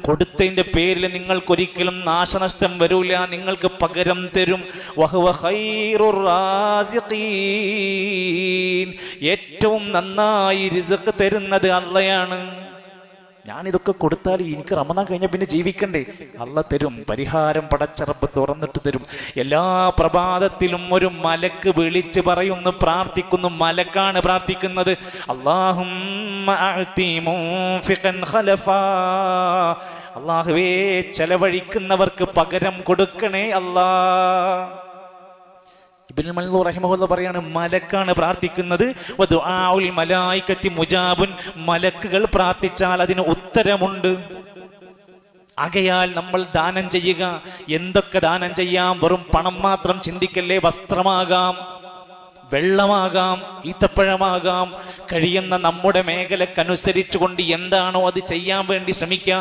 കൊടുത്തതിന്റെ പേരിൽ നിങ്ങൾക്കൊരിക്കലും നാശനഷ്ടം വരൂല, നിങ്ങൾക്ക് പകരം തരും. വഹുവ ഖൈറുർ റാസിഖീൻ, ഏറ്റവും നന്നായി റിസ്ക് തരുന്നത് അള്ളയാണ്. ഞാനിതൊക്കെ കൊടുത്താൽ എനിക്ക് റമദാൻ കഴിഞ്ഞാൽ പിന്നെ ജീവിക്കണ്ടേ? അള്ള തരും, പരിഹാരം പടച്ചറബ് തുറന്നിട്ട് തരും. എല്ലാ പ്രഭാതത്തിലും ഒരു മലക്ക് വിളിച്ച് പറയുന്നു, പ്രാർത്ഥിക്കുന്നു. മലക്കാണ് പ്രാർത്ഥിക്കുന്നത്, അല്ലാഹുമ്മ അഅതി മുൻഫിഖൻ ഖലഫാ, അല്ലാഹുവേ ചെലവഴിക്കുന്നവർക്ക് പകരം കൊടുക്കണേ അല്ലാ. ഇബ്നുൽ മൻസൂർ റഹിമഹുല്ലാഹ് പറയാണ്, മലക്കാണ് പ്രാർത്ഥിക്കുന്നത്. വദുആഉൽ മലായികത്തി മുജാബുൻ, മലക്കുകൾ പ്രാർത്ഥിച്ചാൽ അതിന് ഉത്തരമുണ്ട്. ആകയാൽ നമ്മൾ ദാനം ചെയ്യുക. എന്തൊക്കെ ദാനം ചെയ്യാം? വെറും പണം മാത്രം ചിന്തിക്കല്ലേ. വസ്ത്രമാകാം, വെള്ളമാകാം, ഈത്തപ്പഴമാകാം. കഴിയുന്ന നമ്മുടെ മേഖലക്കനുസരിച്ചുകൊണ്ട് എന്താണോ അത് ചെയ്യാൻ വേണ്ടി ശ്രമിക്കുക.